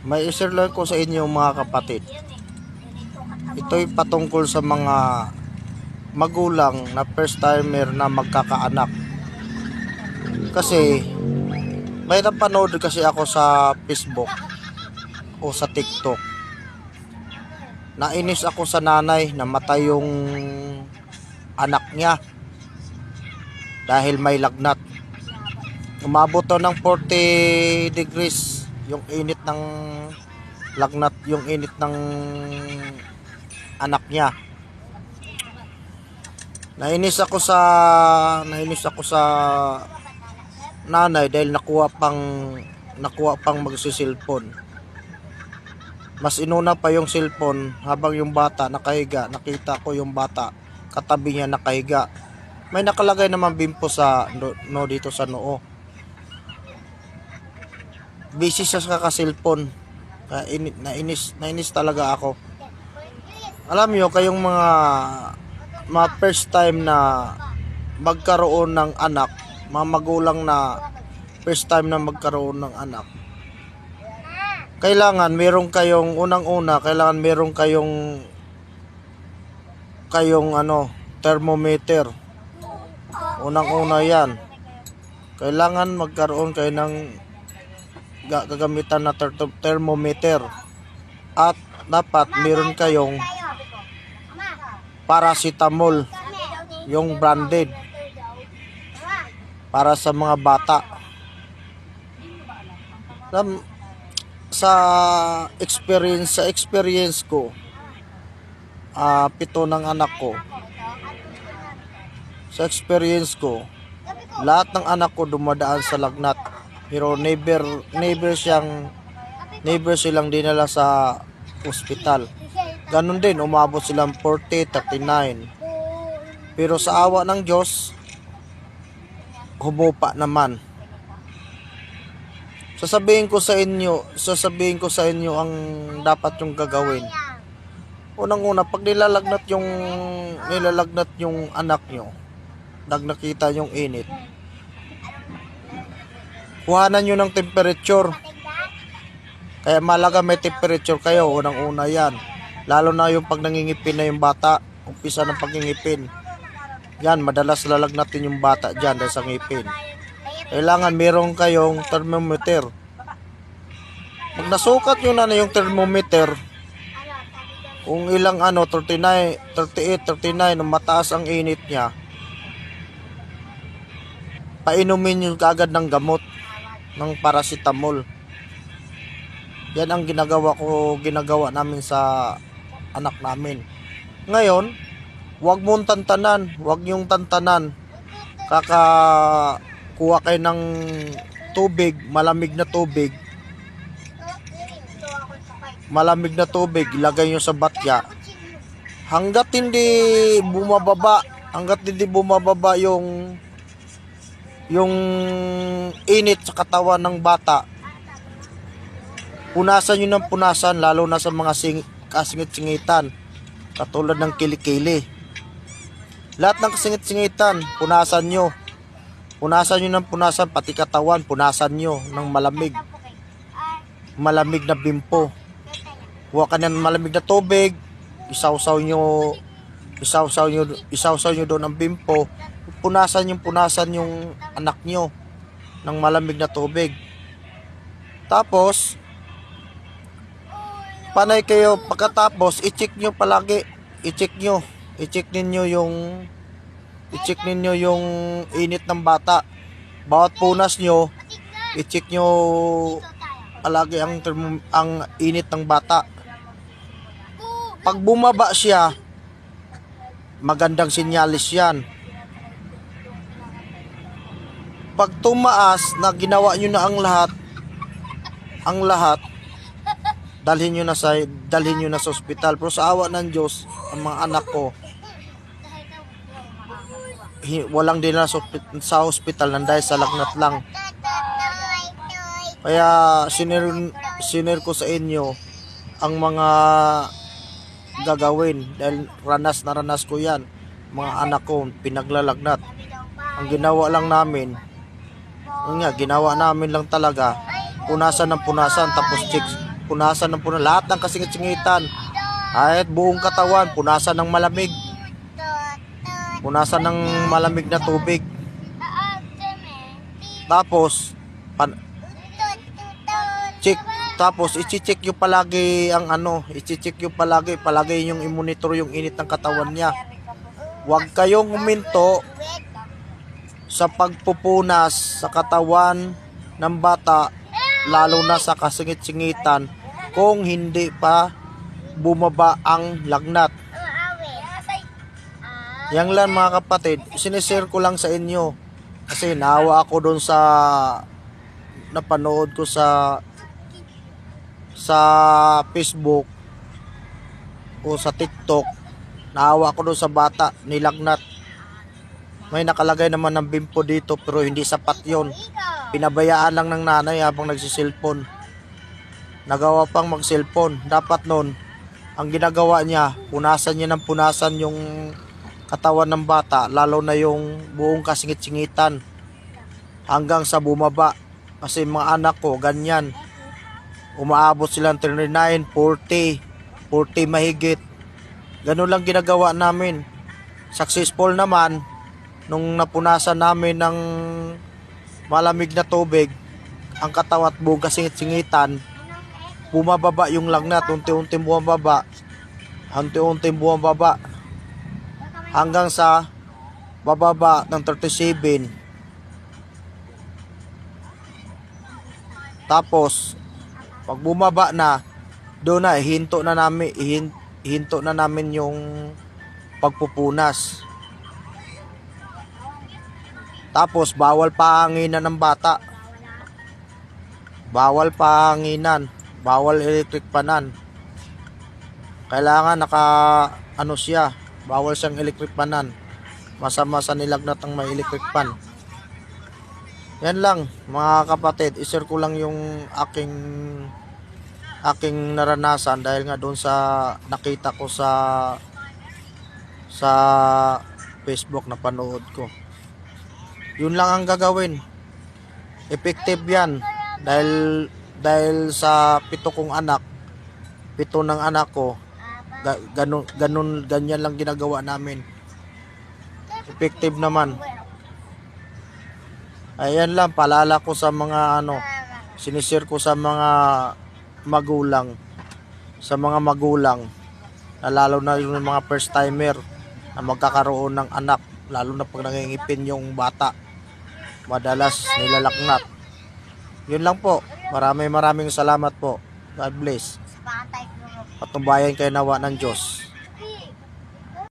May i-share lang ko sa inyo mga kapatid. Ito'y patungkol sa mga magulang na first timer na magkakaanak. Kasi may napanood kasi ako sa Facebook o sa TikTok. Nainis ako sa nanay na matay yung anak niya dahil may lagnat. Umabot to ng 40 degrees yung init ng lagnat, yung init ng anak niya. Nainis ako sa nanay dahil nakuha pang magsisilpon. Mas inuna pa yung cellphone habang yung bata nakahiga. Nakita ko yung bata katabi niya nakahiga. May nakalagay naman bimpo sa dito sa noo. Busy siya sa cellphone. Nainis talaga ako. Alam niyo kayong mga first time na magkaroon ng anak, mga magulang na first time na magkaroon ng anak, kailangan meron kayong kailangan meron kayong thermometer. Unang-una yan. Kailangan magkaroon kayo ng gagamitan na thermometer. At dapat meron kayong paracetamol, yung branded, para sa mga bata. Sa experience ko, 7 ng anak ko. Sa experience ko, lahat ng anak ko dumadaan sa lagnat. Pero never silang dinala sa ospital. Ganun din, umabot silang 40, 39. Pero sa awa ng Diyos, humupa naman. Sasabihin ko sa inyo ang dapat yung gagawin. Unang-una, pag nilalagnat yung anak nyo, nakita yung init, kuhanan nyo ng temperature. Kaya malaga may temperature kayo, unang-una yan. Lalo na yung pag nangingipin na yung bata, umpisa ng pagngingipin. Yan, madalas lalagnatin yung bata dyan dahil sa ngipin. Kailangan meron kayong thermometer. Pag nasukat nyo na yung thermometer, kung ilang 39, 38, 39, mataas ang init niya, painumin nyo kagad ng gamot, ng paracetamol. Yan ang ginagawa namin sa anak namin. Ngayon, huwag nyong tantanan. Kuha kayo ng tubig, malamig na tubig, ilagay nyo sa batya. Hanggat hindi bumababa yung init sa katawan ng bata, punasan nyo ng punasan, lalo na sa mga kasingit-singitan, katulad ng kilikili. Lahat ng kasingit-singitan, punasan nyo ng punasan, pati katawan, punasan nyo ng malamig na bimpo. Huwag ka ng malamig na tubig, isawsaw nyo doon ang bimpo, punasan yung anak nyo ng malamig na tubig. Tapos, panay kayo, pagkatapos, i-check ninyo yung init ng bata. Bawat punas nyo, i-check nyo palagi ang init ng bata. Pag bumaba siya, magandang sinyalis yan. Pag tumaas na ginawa nyo na ang lahat, dalhin nyo na sa ospital. Pero sa awa ng Diyos, ang mga anak ko, walang dinala sa ospital nang dahil sa lagnat lang. Kaya sinir ko sa inyo ang mga gagawin dahil ranas ko yan. Mga anak ko pinaglalagnat. Ang ginawa lang namin lang talaga, punasan ng punasan, tapos punasan ng punasan, lahat ng kasingit-singitan, kahit buong katawan, punasan ng malamig. Punasan ng malamig na tubig. Tapos, tapos i-check yung palagi ang i-check yung palagi yung i-monitor yung init ng katawan niya. Huwag kayong huminto sa pagpupunas sa katawan ng bata, lalo na sa kasingit-singitan, kung hindi pa bumaba ang lagnat. Yang lang mga kapatid, sinishare ko lang sa inyo kasi naawa ako doon sa napanood ko sa Facebook o sa TikTok. Naawa ako doon sa bata, nilagnat. May nakalagay naman ng bimpo dito pero hindi sapat yon. Pinabayaan lang ng nanay habang nagsiselfon. Nagawa pang mag-cellphone. Dapat nun, ang ginagawa niya, punasan niya ng punasan yung katawan ng bata, lalo na yung buong kasingit-singitan hanggang sa bumaba. Kasi mga anak ko, ganyan. Umaabot silang 39, 40 mahigit. Ganun lang ginagawa namin. Successful naman nung napunasan namin ng malamig na tubig ang katawan at buong kasingit-singitan, bumababa yung lagnat, unti-unting bumababa hanggang sa bababa ng 37. Tapos pag bumaba na, doon na ihinto na namin yung pagpupunas. Tapos bawal pahanginan ng bata. Bawal pahanginan, bawal electric panan. Kailangan siya, bawal siyang electric panan. Masama sa nilagnat ang may electric pan. Yan lang mga kapatid, i-share ko lang yung aking naranasan dahil nga doon sa nakita ko sa Facebook na panood ko. Yun lang ang gagawin. Effective yan dahil sa 7 kong anak, 7 ng anak ko, ganyan lang ginagawa namin. Effective naman. Ayan lang, paalala ko sa mga sinishare ko sa mga magulang, na lalo na yung mga first timer na magkakaroon ng anak, lalo na pag nangingipin yung bata, madalas nilalagnat. Yun lang po. Maraming salamat po. God bless. Patumbayan kayo nawa ng Diyos.